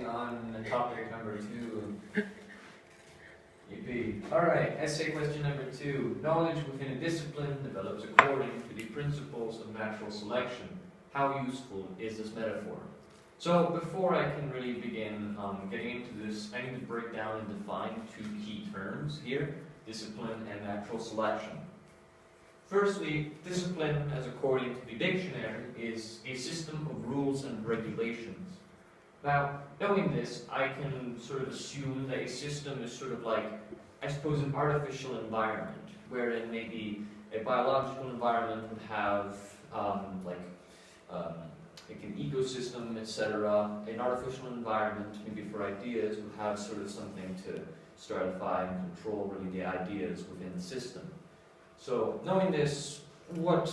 on topic number 2. Yippee. Alright, essay question number 2. Knowledge within a discipline develops according to the principles of natural selection. How useful is this metaphor? So, before I can really begin getting into this, I need to break down and define 2 key terms here, discipline and natural selection. Firstly, discipline, as according to the dictionary, is a system of rules and regulations. Now, knowing this, I can sort of assume that a system is sort of like, I suppose, an artificial environment, wherein maybe a biological environment would have like an ecosystem, etc. An artificial environment, maybe for ideas, would have sort of something to stratify and control really the ideas within the system. So, knowing this, what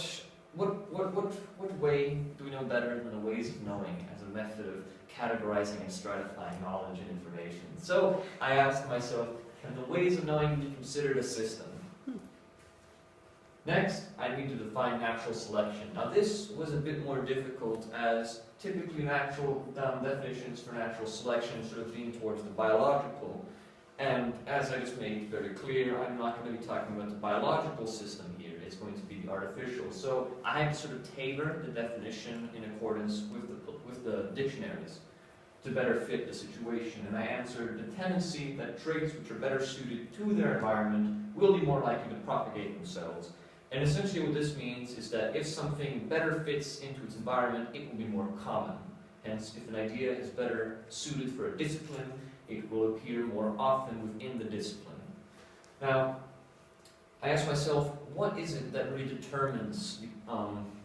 way do we know better than the ways of knowing as a method of categorizing and stratifying knowledge and information? So, I asked myself, can the ways of knowing be considered a system? Next, I need to define natural selection. Now, this was a bit more difficult, as typically natural definitions for natural selection sort of lean towards the biological. And as I just made very clear, I'm not going to be talking about the biological system here. It's going to be the artificial. So I had to sort of tailor the definition in accordance with the dictionaries to better fit the situation. And I answered the tendency that traits which are better suited to their environment will be more likely to propagate themselves. And essentially what this means is that if something better fits into its environment, it will be more common. Hence, if an idea is better suited for a discipline, it will appear more often within the discipline. Now, I asked myself, what is it that really determines the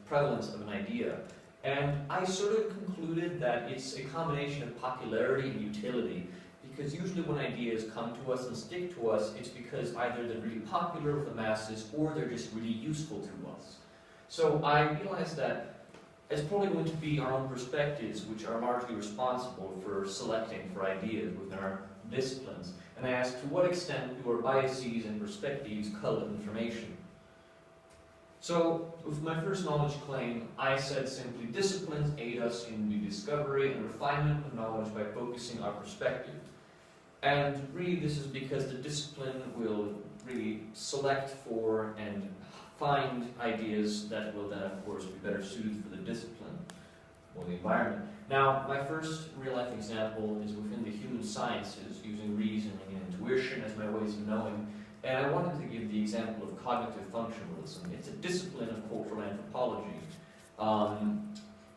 prevalence of an idea? And I sort of concluded that it's a combination of popularity and utility, because usually when ideas come to us and stick to us, it's because either they're really popular with the masses or they're just really useful to us. So I realized that it's probably going to be our own perspectives which are largely responsible for selecting for ideas within our disciplines. And I asked, to what extent do our biases and perspectives color information? So, with my first knowledge claim, I said simply, disciplines aid us in the discovery and refinement of knowledge by focusing our perspective. And really this is because the discipline will really select for and find ideas that will then, of course, be better suited for the discipline or the environment. Now, my first real-life example is within the human sciences, using reasoning and intuition as my ways of knowing. And I wanted to give the example of cognitive functionalism. It's a discipline of cultural anthropology.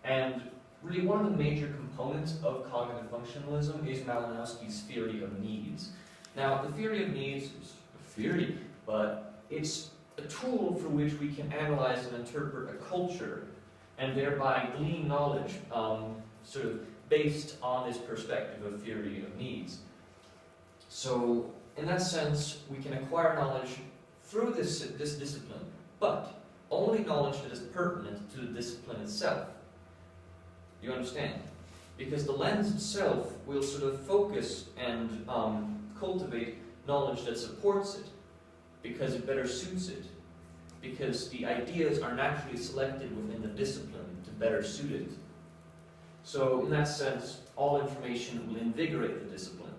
And really one of the major components of cognitive functionalism is Malinowski's theory of needs. Now, the theory of needs is a theory, but it's a tool for which we can analyze and interpret a culture and thereby glean knowledge sort of based on this perspective of theory of needs. So, in that sense, we can acquire knowledge through this discipline, but only knowledge that is pertinent to the discipline itself. You understand? Because the lens itself will sort of focus and cultivate knowledge that supports it, because it better suits it, because the ideas are naturally selected within the discipline to better suit it. So in that sense, all information will invigorate the discipline.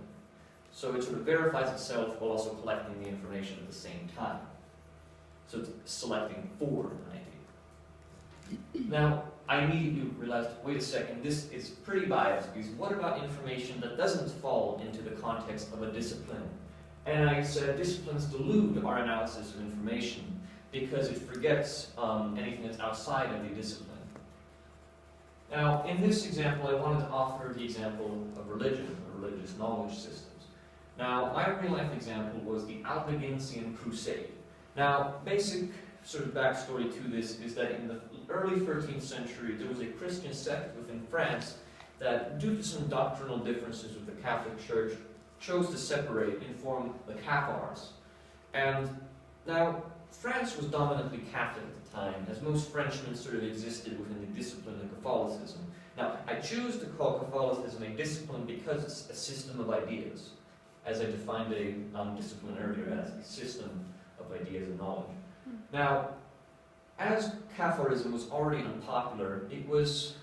So it sort of verifies itself while also collecting the information at the same time. So it's selecting for an idea. Now, I immediately realized, wait a second, this is pretty biased, because what about information that doesn't fall into the context of a discipline? And I said, disciplines delude our analysis of information because it forgets anything that's outside of the discipline. Now, in this example, I wanted to offer the example of religion, or religious knowledge systems. Now, my real-life example was the Albigensian Crusade. Now, basic sort of backstory to this is that in the early 13th century, there was a Christian sect within France that, due to some doctrinal differences with the Catholic Church, chose to separate and form the Cathars. And now, France was dominantly Catholic at the time, as most Frenchmen sort of existed within the discipline of Catholicism. Now, I choose to call Catholicism a discipline because it's a system of ideas, as I defined a discipline earlier as a system of ideas and knowledge. Now, as Catharism was already unpopular, it was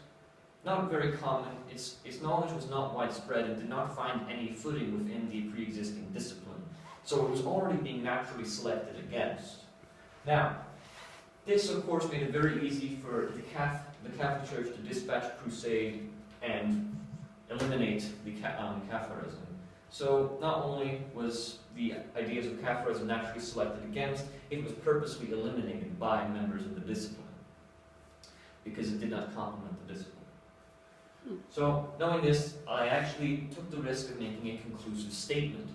not very common, its knowledge was not widespread and did not find any footing within the pre-existing discipline. So it was already being naturally selected against. Now, this of course made it very easy for the Catholic Church to dispatch a crusade and eliminate the Catharism. So not only was the ideas of Catharism naturally selected against, it was purposely eliminated by members of the discipline because it did not complement the discipline. So, knowing this, I actually took the risk of making a conclusive statement,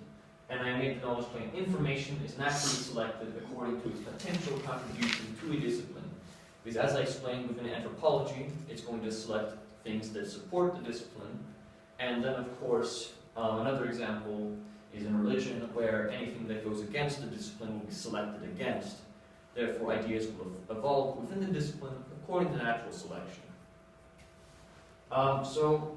and I made the knowledge claim: information is naturally selected according to its potential contribution to a discipline. Because as I explained within anthropology, it's going to select things that support the discipline, and then of course, another example is in religion, where anything that goes against the discipline will be selected against. Therefore, ideas will evolve within the discipline according to natural selection. So,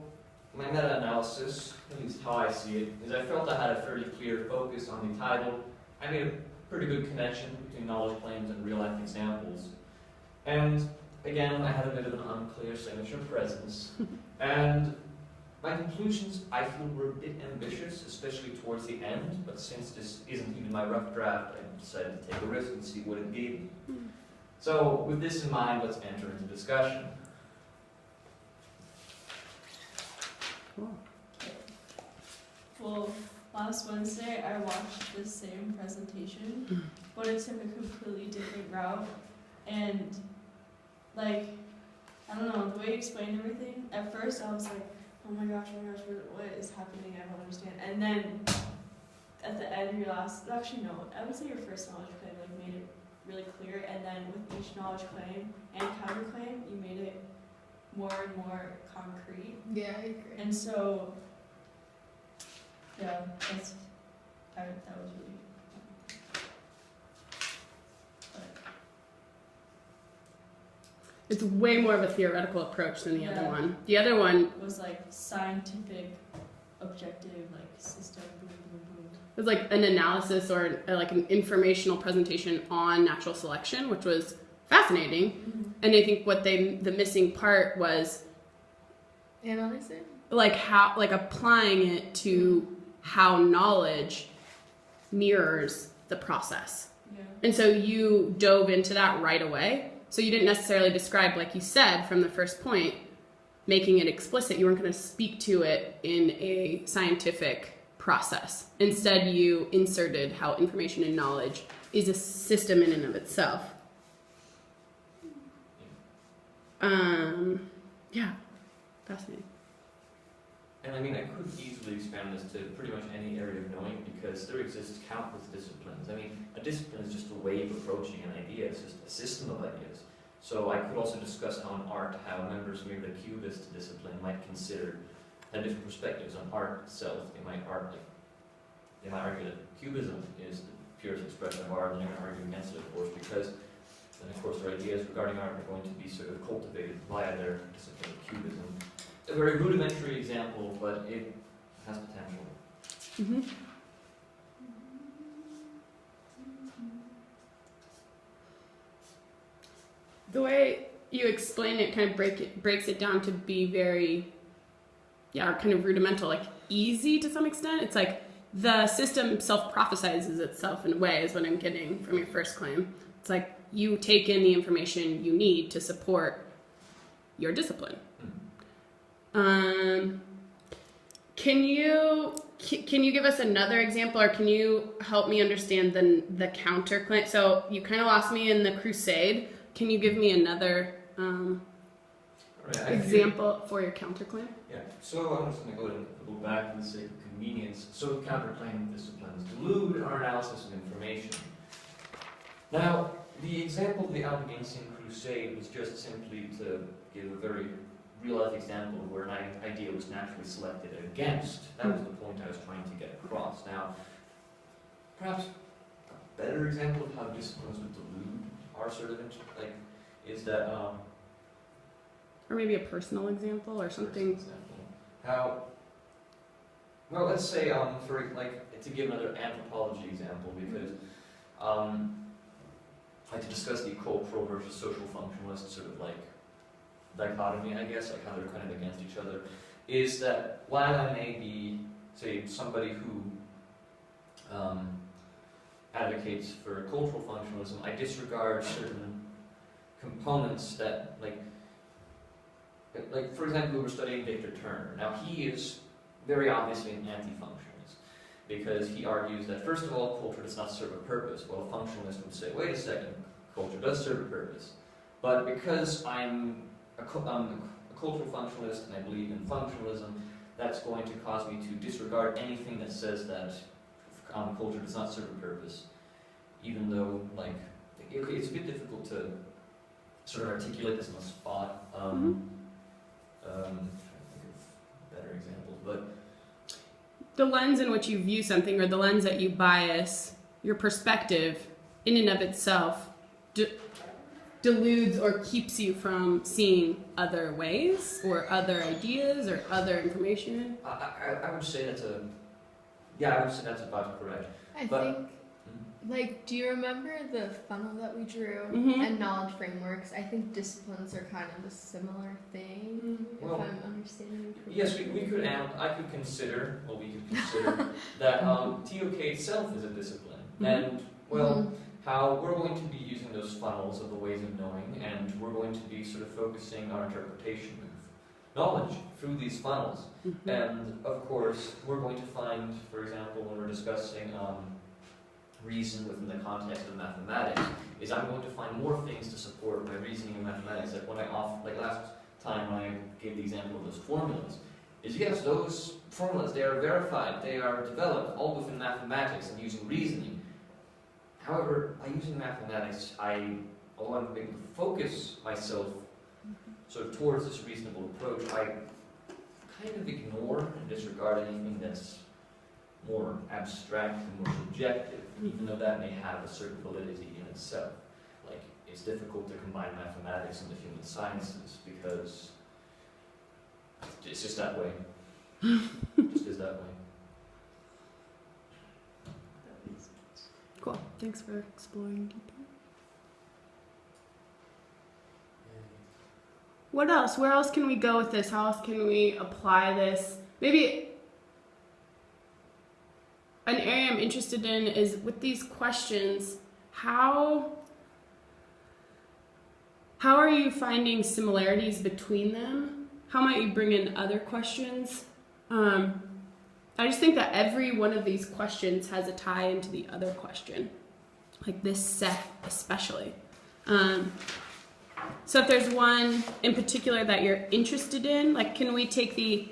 my meta-analysis, at least how I see it, is I felt I had a fairly clear focus on the title. I made a pretty good connection between knowledge claims and real-life examples. And again, I had a bit of an unclear signature presence. And my conclusions, I feel, were a bit ambitious, especially towards the end, but since this isn't even my rough draft, I decided to take a risk and see what it gave me. So, with this in mind, let's enter into discussion. Well, last Wednesday I watched the same presentation, but it took a completely different route. And, like, I don't know, the way you explained everything, at first I was like, oh my gosh, what is happening? I don't understand. And then, at the end, actually no, I would say your first knowledge claim like made it really clear, and then with each knowledge claim and counterclaim, you made it more and more concrete. Yeah, I agree. And so, yeah, that was really. It's way more of a theoretical approach than the other Yeah. one. The other one It was like scientific, objective, like system, boom, boom, boom. was like an analysis or like an informational presentation on natural selection, which was fascinating. Mm-hmm. And I think the missing part was Analyzing? like how, like applying it to how knowledge mirrors the process. Yeah. And so you dove into that right away. So you didn't necessarily describe, like you said from the first point, making it explicit. You weren't going to speak to it in a scientific process. Instead, you inserted how information and knowledge is a system in and of itself. Yeah, fascinating. And I mean, I could easily expand this to pretty much any area of knowing, because there exists countless disciplines. I mean, a discipline is just a way of approaching an idea. It's just a system of ideas. So I could also discuss how in art, how members of the cubist discipline might consider different perspectives on art itself. They might argue that cubism is the purest expression of art, and they're going to argue against it, of course, because then, of course, their ideas regarding art are going to be sort of cultivated via their discipline of cubism. A very rudimentary example, but it has potential. Mm-hmm. The way you explain it kind of breaks it down to be very, kind of rudimental, like easy to some extent. It's like the system self-prophesizes itself in a way, is what I'm getting from your first claim. It's like you take in the information you need to support your discipline. Can you give us another example, or can you help me understand the counterclaim? So you kind of lost me in the crusade. Can you give me another example for your counterclaim? Yeah, so I'm just going to go back for the sake of convenience. So counterclaim disciplines delude our analysis of information. Now, the example of the Albigensian crusade was just simply to give a very real-life example of where an idea was naturally selected against. That was the point I was trying to get across. Now, perhaps a better example of how disciplines would delude our sort of is that or maybe a personal example or something. How? Well, let's say for to give another anthropology example, because I had to discuss the cultural versus social functionalist sort of dichotomy, I guess, like how they're kind of against each other, is that while I may be, say, somebody who advocates for cultural functionalism, I disregard certain components that, like for example, we were studying Victor Turner. Now he is very obviously an anti-functionalist because he argues that first of all, culture does not serve a purpose. Well, a functionalist would say, wait a second, culture does serve a purpose. But because I'm a cultural functionalist and I believe in functionalism, that's going to cause me to disregard anything that says that culture does not serve a purpose, even though, like, it's a bit difficult to sort of articulate this on the spot. Trying to think of better examples, but The lens in which you view something, or the lens that you bias, your perspective, in and of itself, deludes or keeps you from seeing other ways, or other ideas, or other information. I would say that's I would say that's about correct. I But- think, like, do you remember the funnel that we drew Mhm. and knowledge frameworks? I think disciplines are kind of a similar thing, Well, if I'm understanding correctly. Yes, we could, I could consider, well, we could consider that TOK itself is a discipline. And, well, how we're going to be using those funnels of the ways of knowing, and we're going to be sort of focusing our interpretation of knowledge through these funnels. And, of course, we're going to find, for example, when we're discussing reason within the context of mathematics, is I'm going to find more things to support my reasoning in mathematics. Like when last time when I gave the example of those formulas, is yes, those formulas, they are verified, they are developed all within mathematics and using reasoning. However, by using mathematics, although I'm able to focus myself sort of towards this reasonable approach, I kind of ignore and disregard anything that's more abstract and more subjective, even though that may have a certain validity in itself. Like, it's difficult to combine mathematics and the human sciences because it's just that way. It just is that way. That makes sense. Cool. Thanks for exploring deeper. What else? Where else can we go with this? How else can we apply this? Maybe an area I'm interested in is with these questions, how are you finding similarities between them? How might you bring in other questions? I just think that every one of these questions has a tie into the other question, like this set especially. So if there's one in particular that you're interested in, like, can we take the